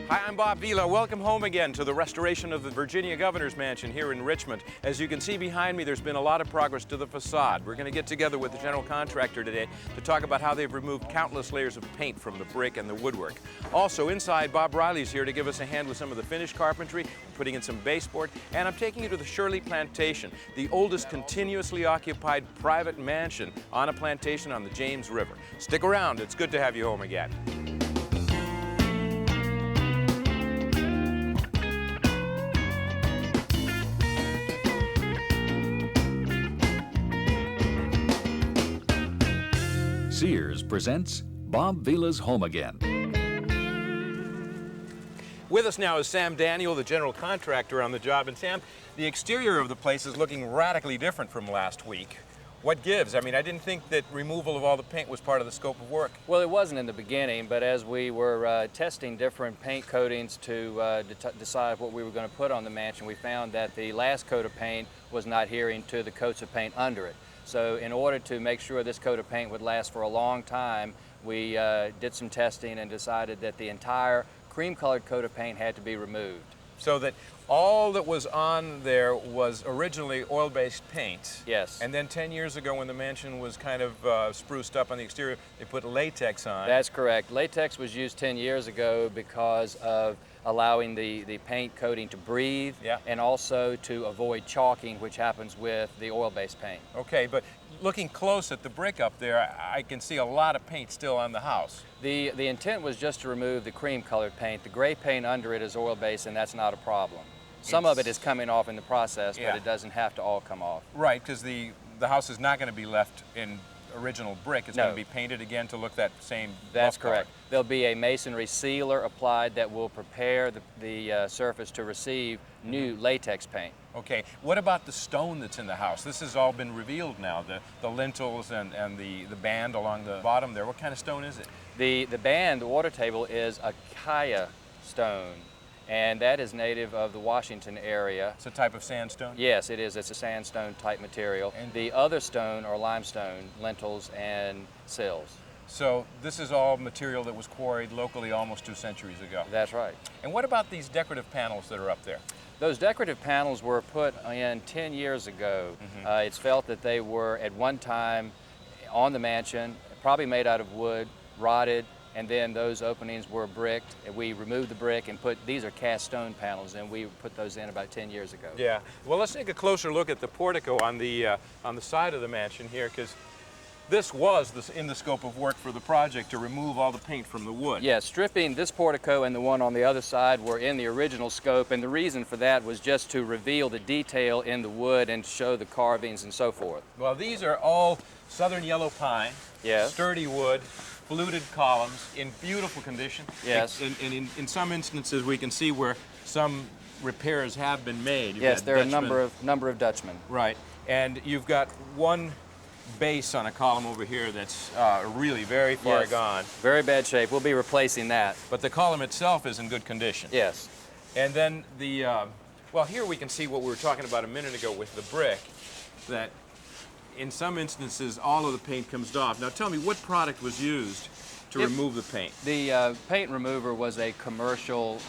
Hi, I'm Bob Vila. Welcome home again to the restoration of the Virginia Governor's Mansion here in Richmond. As you can see behind me, there's been a lot of progress to the facade. We're going to get together with the general contractor today to talk about how they've removed countless layers of paint from the brick and the woodwork. Also inside, Bob Ryley's here to give us a hand with some of the finished carpentry, putting in some baseboard, and I'm taking you to the Shirley Plantation, the oldest continuously occupied private mansion on a plantation on the James River. Stick around, it's good to have you home again. Sears presents Bob Vila's Home Again. With us now is Sam Daniel, the general contractor on the job. And Sam, the exterior of the place is looking radically different from last week. What gives? I mean, I didn't think that removal of all the paint was part of the scope of work. Well, it wasn't in the beginning, but as we were testing different paint coatings to decide what we were going to put on the mansion, we found that the last coat of paint was not adhering to the coats of paint under it. So in order to make sure this coat of paint would last for a long time, we did some testing and decided that the entire cream-colored coat of paint had to be removed. So that all that was on there was originally oil-based paint. Yes. And then 10 years ago, when the mansion was kind of spruced up on the exterior, they put latex on. That's correct. Latex was used 10 years ago because of allowing the paint coating to breathe, yeah, and also to avoid chalking, which happens with the oil-based paint. Okay, but looking close at the brick up there, I can see a lot of paint still on the house. The intent was just to remove the cream-colored paint. The gray paint under it is oil-based, and that's not a problem. Some of it is coming off in the process, yeah, but it doesn't have to all come off. Right, because the house is not going to be left in original brick. It's No. going to be painted again to look that same. That's buff color. correct. There'll be a masonry sealer applied that will prepare the surface to receive new latex paint. Okay, what about the stone that's in the house? This has all been revealed now, the lintels and the band along the bottom there. What kind of stone is it? The band, the water table, is a Kaya stone, and that is native of the Washington area. It's a type of sandstone? Yes, it is. It's a sandstone type material. And the other stone are limestone, lintels, and sills. So this is all material that was quarried locally almost 2 centuries ago. That's right. And what about these decorative panels that are up there? Those decorative panels were put in 10 years ago. Mm-hmm. It's felt that they were at one time on the mansion, probably made out of wood, rotted, and then those openings were bricked. We removed the brick and these are cast stone panels, and we put those in about 10 years ago. Yeah. Well, let's take a closer look at the portico on the side of the mansion here, because this was in the scope of work for the project, to remove all the paint from the wood. Yeah, stripping this portico and the one on the other side were in the original scope, and the reason for that was just to reveal the detail in the wood and show the carvings and so forth. Well, these are all southern yellow pine, yes, sturdy wood, fluted columns in beautiful condition. Yes. And in some instances we can see where some repairs have been made. Yes, there are a number of Dutchmen. Right, and you've got one base on a column over here that's really very far gone. Very bad shape. We'll be replacing that. But the column itself is in good condition. Yes. And then well, here we can see what we were talking about a minute ago with the brick, that in some instances all of the paint comes off. Now tell me, what product was used to remove the paint? The paint remover was a commercial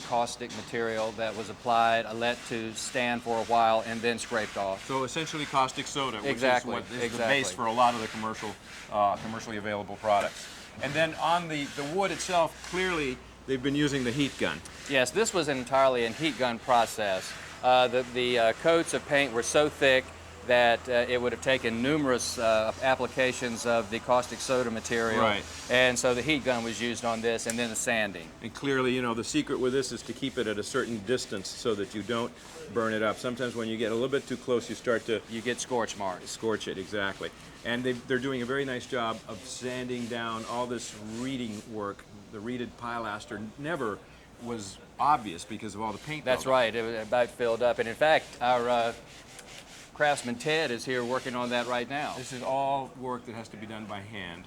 caustic material that was applied, let to stand for a while, and then scraped off. So essentially caustic soda, which exactly. is what is the base for a lot of the commercially available products. And then on the wood itself, clearly they've been using the heat gun. Yes, this was entirely a heat gun process. The coats of paint were so thick that it would have taken numerous applications of the caustic soda material. Right. And so the heat gun was used on this, and then the sanding. And clearly, you know, the secret with this is to keep it at a certain distance so that you don't burn it up. Sometimes when you get a little bit too close, you get scorch marks. Scorch it, exactly. And they're doing a very nice job of sanding down all this reeding work. The reeded pilaster never was obvious because of all the paint. That's right. It was about filled up. And in fact, our craftsman Ted is here working on that right now. This is all work that has to be done by hand.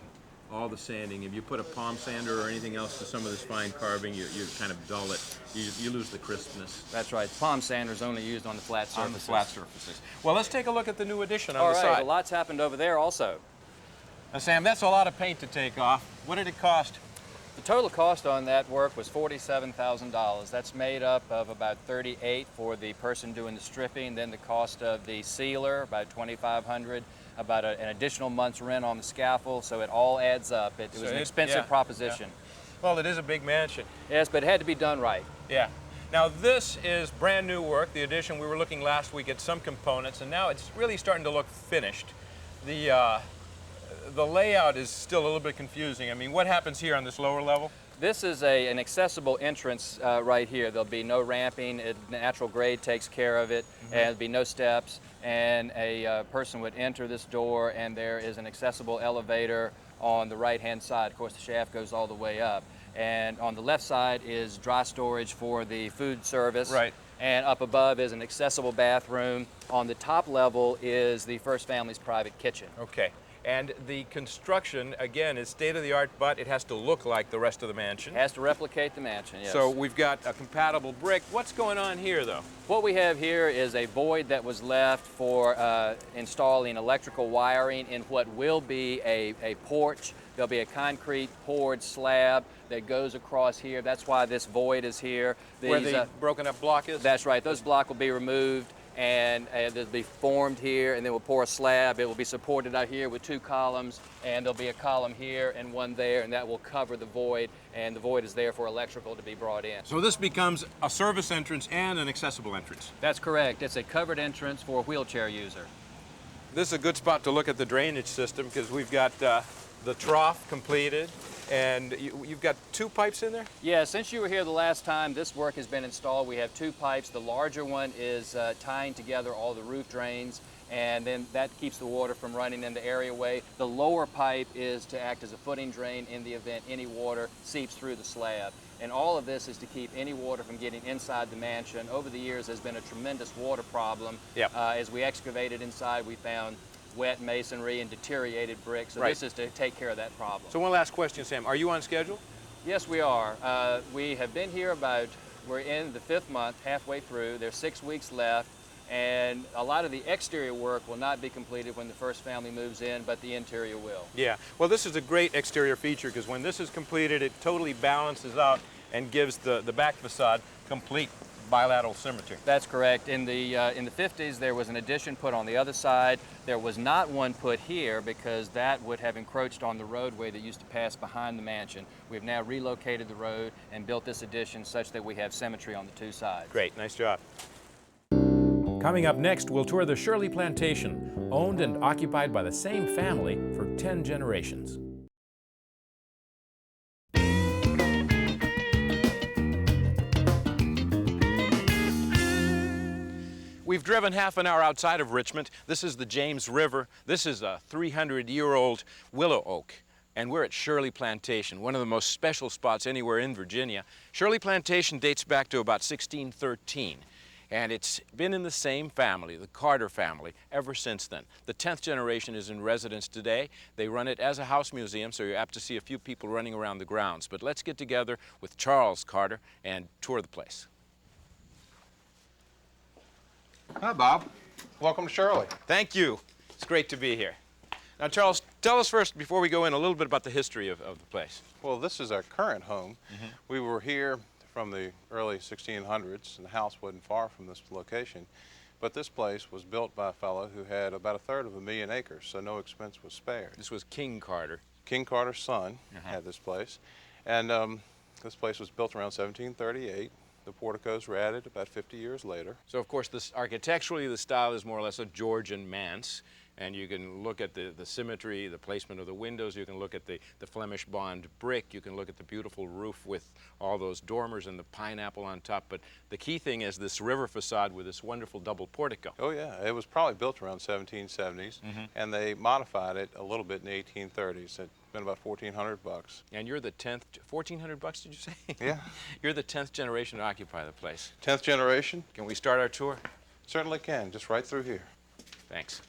All the sanding. If you put a palm sander or anything else to some of this fine carving, you kind of dull it. You lose the crispness. That's right. Palm sander is only used on the flat surfaces. On the flat surfaces. Well, let's take a look at the new addition on all the right, side. a lot's happened over there also. Now, Sam, that's a lot of paint to take off. What did it cost? The total cost on that work was $47,000. That's made up of about $38,000 for the person doing the stripping, then the cost of the sealer, about $2,500, about an additional month's rent on the scaffold, so it all adds up. It was an expensive proposition. Yeah. Well, it is a big mansion. Yes, but it had to be done right. Yeah. Now this is brand new work. The addition, we were looking last week at some components, and now it's really starting to look finished. The layout is still a little bit confusing. I mean, what happens here on this lower level? This is an accessible entrance right here. There'll be no ramping. Natural grade takes care of it, and there'll be no steps. And a person would enter this door, and there is an accessible elevator on the right-hand side. Of course, the shaft goes all the way up. And on the left side is dry storage for the food service. Right. And up above is an accessible bathroom. On the top level is the first family's private kitchen. Okay. And the construction, again, is state-of-the-art, but it has to look like the rest of the mansion. It has to replicate the mansion, yes. So we've got a compatible brick. What's going on here, though? What we have here is a void that was left for installing electrical wiring in what will be a porch. There'll be a concrete poured slab that goes across here. That's why this void is here. Where the broken up block is? That's right. Those blocks will be removed, and they'll be formed here, and then we'll pour a slab. It will be supported out here with 2 columns, and there'll be a column here and one there, and that will cover the void, and the void is there for electrical to be brought in. So this becomes a service entrance and an accessible entrance. That's correct. It's a covered entrance for a wheelchair user. This is a good spot to look at the drainage system because we've got the trough completed, and you've got 2 pipes in there? Yeah, since you were here the last time, this work has been installed. We have 2 pipes. The larger one is tying together all the roof drains, and then that keeps the water from running in the areaway. The lower pipe is to act as a footing drain in the event any water seeps through the slab. And all of this is to keep any water from getting inside the mansion. Over the years, there's been a tremendous water problem. Yep. As we excavated inside, we found wet masonry and deteriorated bricks. So Right. this is to take care of that problem. So one last question, Sam. Are you on schedule? Yes, we are. We have been here we're in the 5th month, halfway through. There's 6 weeks left, and a lot of the exterior work will not be completed when the first family moves in, but the interior will. Yeah. Well, this is a great exterior feature because when this is completed, it totally balances out and gives the back facade complete bilateral symmetry. That's correct. In the 50s, there was an addition put on the other side. There was not one put here because that would have encroached on the roadway that used to pass behind the mansion. We've now relocated the road and built this addition such that we have symmetry on the 2 sides. Great. Nice job. Coming up next, we'll tour the Shirley Plantation, owned and occupied by the same family for 10 generations. We've driven half an hour outside of Richmond. This is the James River. This is a 300-year-old willow oak. And we're at Shirley Plantation, one of the most special spots anywhere in Virginia. Shirley Plantation dates back to about 1613. And it's been in the same family, the Carter family, ever since then. The 10th generation is in residence today. They run it as a house museum, so you're apt to see a few people running around the grounds. But let's get together with Charles Carter and tour the place. Hi, Bob. Welcome to Shirley. Thank you. It's great to be here. Now, Charles, tell us first, before we go in, a little bit about the history of the place. Well, this is our current home. We were here from the early 1600s, and the house wasn't far from this location. But this place was built by a fellow who had about 1/3 of a million acres, so no expense was spared. This was King Carter. King Carter's son had this place. And this place was built around 1738. The porticos were added about 50 years later. So, of course, architecturally, the style is more or less a Georgian manse. And you can look at the symmetry, the placement of the windows. You can look at the Flemish bond brick. You can look at the beautiful roof with all those dormers and the pineapple on top. But the key thing is this river facade with this wonderful double portico. Oh, yeah. It was probably built around 1770s, and they modified it a little bit in the 1830s. It spent about $1,400. And you're the 10th, $1,400, did you say? Yeah. You're the 10th generation to occupy the place. 10th generation? Can we start our tour? Certainly can, just right through here. Thanks.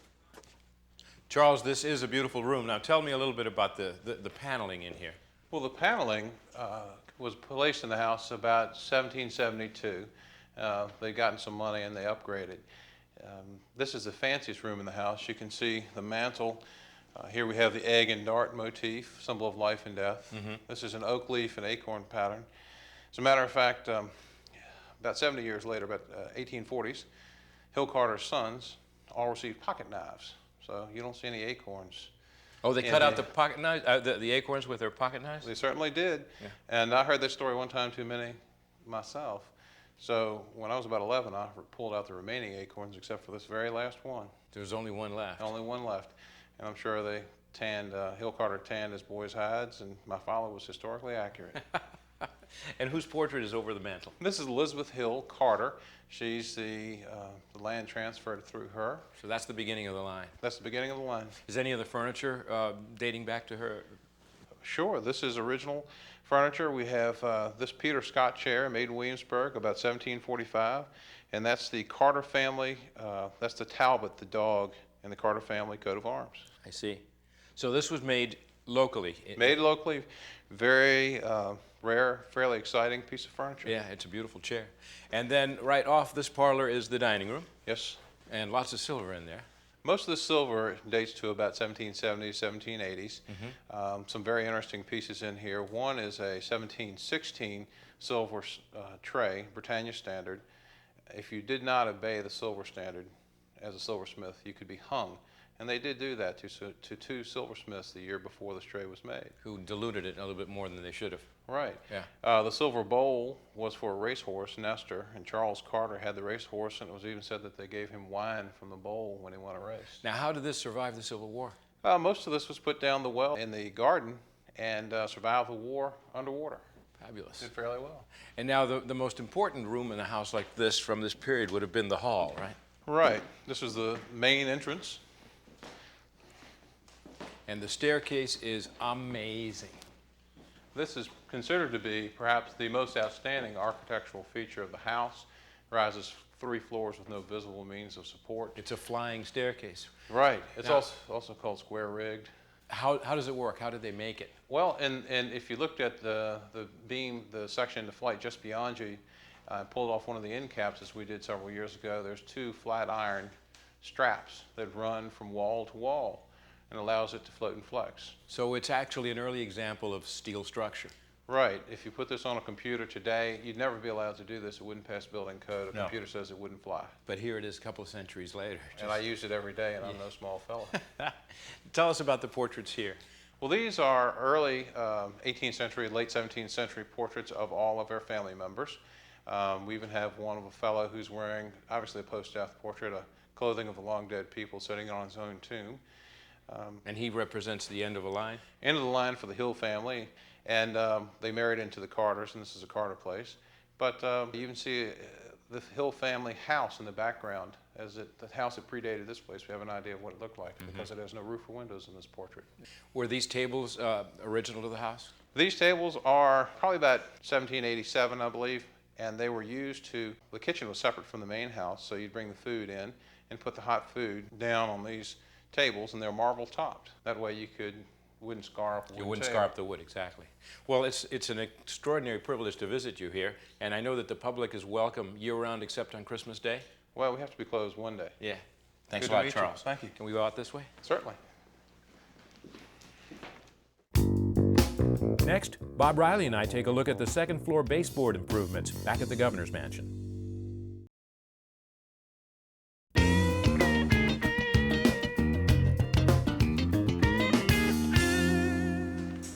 Charles, this is a beautiful room. Now tell me a little bit about the paneling in here. Well, the paneling was placed in the house about 1772. They'd gotten some money and they upgraded. This is the fanciest room in the house. You can see the mantel Here we have the egg and dart motif, symbol of life and death. This is an oak leaf and acorn pattern. As a matter of fact, about 70 years later, about 1840s, Hill Carter's sons all received pocket knives. So you don't see any acorns. Oh, they cut out the pocket knives, the acorns with their pocket knives? They certainly did. Yeah. And I heard this story one time too many myself. So when I was about 11, I pulled out the remaining acorns except for this very last one. There's only one left. Only one left. And I'm sure they tanned, Hill Carter tanned his boys' hides, and my father was historically accurate. And whose portrait is over the mantel? This is Elizabeth Hill Carter. She's the land transferred through her. So that's the beginning of the line. That's the beginning of the line. Is any of the furniture dating back to her? Sure, this is original furniture. We have this Peter Scott chair made in Williamsburg about 1745, and that's the Carter family, that's the Talbot, the dog, in the Carter family coat of arms. I see. So this was made locally? Made locally, very rare, fairly exciting piece of furniture. Yeah, it's a beautiful chair. And then right off this parlor is the dining room. Yes. And lots of silver in there. Most of the silver dates to about 1770s, 1780s. Some very interesting pieces in here. One is a 1716 silver tray, Britannia standard. If you did not obey the silver standard as a silversmith, you could be hung. And they did do that to two silversmiths the year before this tray was made. Who diluted it a little bit more than they should have. Right. Yeah. The silver bowl was for a racehorse, Nestor, and Charles Carter had the racehorse, and it was even said that they gave him wine from the bowl when he won a race. Now, how did this survive the Civil War? Most of this was put down the well in the garden and survived the war underwater. Fabulous. Did fairly well. And now the most important room in a house like this from this period would have been the hall, right? Right. This was the main entrance. And the staircase is amazing. This is considered to be perhaps the most outstanding architectural feature of the house. Rises 3 floors with no visible means of support. It's a flying staircase. Right. It's Now, also called square rigged. How does it work? How did they make it? Well, and if you looked at the beam, the section into flight just beyond you, pulled off one of the end caps as we did several years ago. There's 2 flat iron straps that run from wall to wall and allows it to float and flex. So it's actually an early example of steel structure. Right. If you put this on a computer today, you'd never be allowed to do this. It wouldn't pass building code. A computer says it wouldn't fly. But here it is a couple of centuries later. And I use it every day, and I'm no small fellow. Tell us about the portraits here. Well, these are early 18th century, late 17th century portraits of all of our family members. We even have one of a fellow who's wearing, obviously a post-death portrait, clothing of a long-dead people sitting on his own tomb. And he represents the end of a line? End of the line for the Hill family. And they married into the Carters, and this is a Carter place. But you even see the Hill family house in the background. The house that predated this place, we have an idea of what it looked like because it has no roof or windows in this portrait. Were these tables original to the house? These tables are probably about 1787, I believe, and they were used the kitchen was separate from the main house, so you'd bring the food in and put the hot food down on these tables, and they're marble topped. That way you wouldn't scar up the wood. You wouldn't scar up the wood, exactly. Well, it's an extraordinary privilege to visit you here, and I know that the public is welcome year-round except on Christmas Day. Well, we have to be closed one day. Yeah. Thanks Good a to lot, meet you. Charles. Thank you. Can we go out this way? Certainly. Next, Bob Ryley and I take a look at the second floor baseboard improvements back at the Governor's Mansion.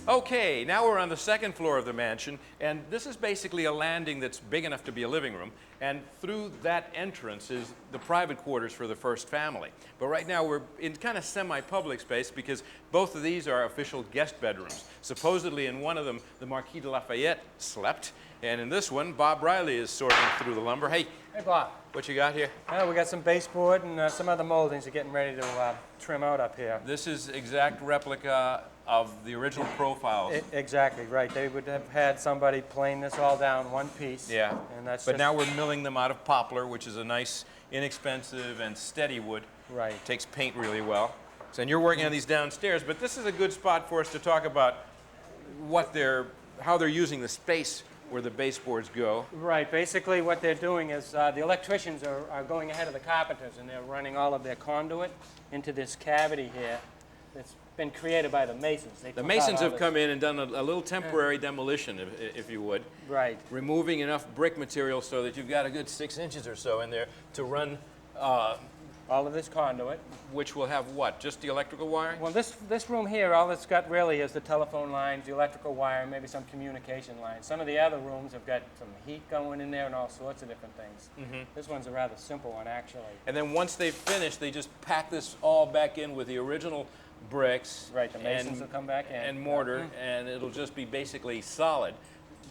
Okay, now we're on the second floor of the mansion, and this is basically a landing that's big enough to be a living room, and through that entrance is the private quarters for the first family. But right now we're in kind of semi-public space because both of these are official guest bedrooms. Supposedly in one of them, the Marquis de Lafayette slept, and in this one, Bob Ryley is sorting through the lumber. Hey, Bob. what you got here? We got some baseboard and some other moldings are getting ready to trim out up here. This is exact replica of the original profiles. Exactly, right. They would have had somebody plane this all down one piece. Yeah, And that's but just, now we're milling them out of poplar, which is a nice, inexpensive, and steady wood. Right. Takes paint really well. So, and you're working on these downstairs, but this is a good spot for us to talk about how they're using the space where the baseboards go. Right. Basically what they're doing is the electricians are going ahead of the carpenters and they're running all of their conduit into this cavity here. it's been created by the masons. The masons have come in and done a little temporary demolition, if you would. Right. Removing enough brick material so that you've got a good 6 inches or so in there to run, All of this conduit. which will have what? Just the electrical wiring? Well, this room here, all it's got really is the telephone lines, the electrical wire, maybe some communication lines. Some of the other rooms have got some heat going in there and all sorts of different things. This one's a rather simple one, actually. And then once they've finished, they just pack this all back in with the original bricks. Right, the masons will come back in. And mortar, and it'll just be basically solid.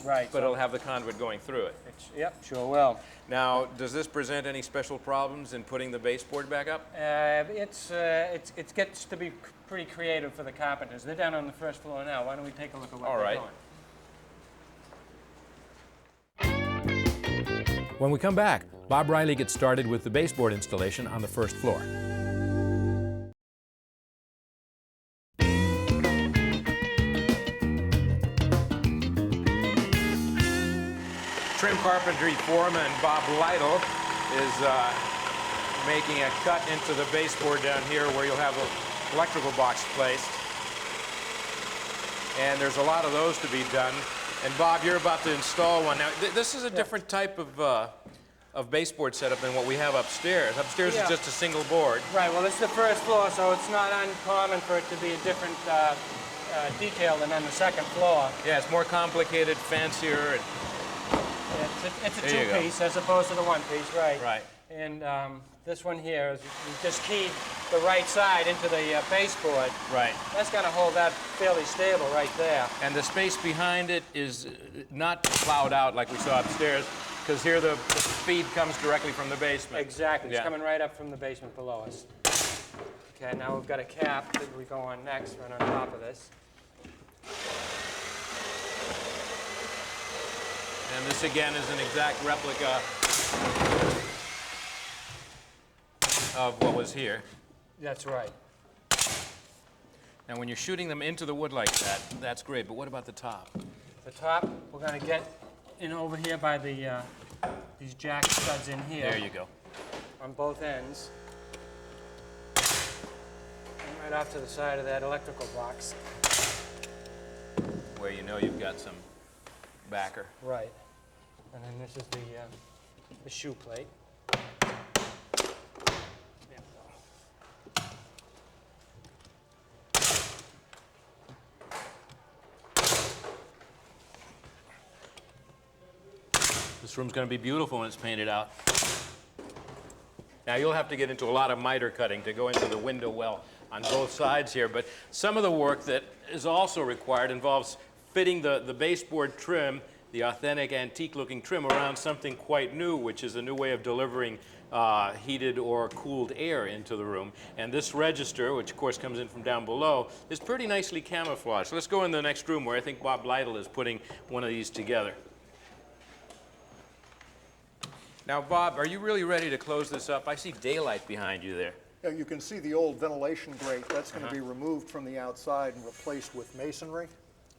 Right. But it'll have the conduit going through it. Yep, sure will. Now, does this present any special problems in putting the baseboard back up? It gets to be pretty creative for the carpenters. They're down on the first floor now. Why don't we take a look at what All they're right. doing? When we come back, Bob Ryley gets started with the baseboard installation on the first floor. Trim carpentry foreman Bob Ryley is making a cut into the baseboard down here where you'll have an electrical box placed. And there's a lot of those to be done. And Bob, you're about to install one. Now, this is a different type of baseboard setup than what we have upstairs. Upstairs is just a single board. Right, well, this is the first floor, so it's not uncommon for it to be a different detail than on the second floor. Yeah, it's more complicated, fancier. And It's a There you go. two-piece as opposed to the one-piece, right? Right. And this one here is you just keyed the right side into the baseboard. Right. That's going to hold that fairly stable right there. And the space behind it is not plowed out like we saw upstairs, because here the feed comes directly from the basement. Exactly. It's Yeah. coming right up from the basement below us. Okay, now we've got a cap that we go on next, right on top of this. And this again is an exact replica of what was here. That's right. Now when you're shooting them into the wood like that, that's great, but what about the top? The top, we're going to get in over here by the these jack studs in here. There you go. On both ends. And right off to the side of that electrical box. Where you know you've got some backer. Right. And then this is the shoe plate. There we go. This room's going to be beautiful when it's painted out. Now you'll have to get into a lot of miter cutting to go into the window well on both sides here, but some of the work that is also required involves fitting the baseboard trim, the authentic antique-looking trim, around something quite new, which is a new way of delivering heated or cooled air into the room. And this register, which of course comes in from down below, is pretty nicely camouflaged. So let's go in the next room where I think Bob Ryley is putting one of these together. Now, Bob, are you really ready to close this up? I see daylight behind you there. Yeah, you can see the old ventilation grate. That's going to be removed from the outside and replaced with masonry.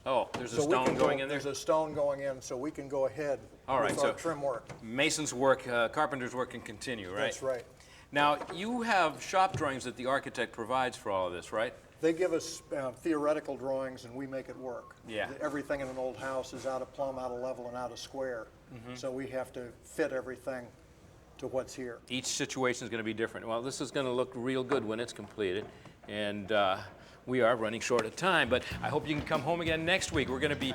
Oh, there's a So we stone can going in there? There's a stone going in, so we can go ahead All right, with so our trim work. mason's work, carpenter's work can continue, right? That's right. Now, you have shop drawings that the architect provides for all of this, right? They give us theoretical drawings, and we make it work. Yeah. Everything in an old house is out of plumb, out of level, and out of square. So we have to fit everything to what's here. Each situation is going to be different. Well, this is going to look real good when it's completed, and we are running short of time, but I hope you can come home again next week. We're going to be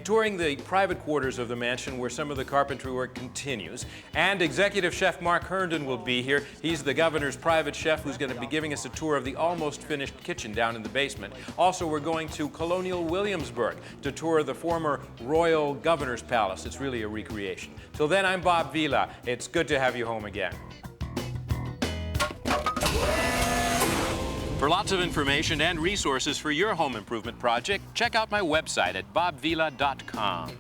touring the private quarters of the mansion where some of the carpentry work continues, and Executive Chef Mark Herndon will be here. He's the governor's private chef who's going to be giving us a tour of the almost finished kitchen down in the basement. Also, we're going to Colonial Williamsburg to tour the former Royal Governor's Palace. It's really a recreation. Till then, I'm Bob Vila. It's good to have you home again. For lots of information and resources for your home improvement project, check out my website at bobvila.com.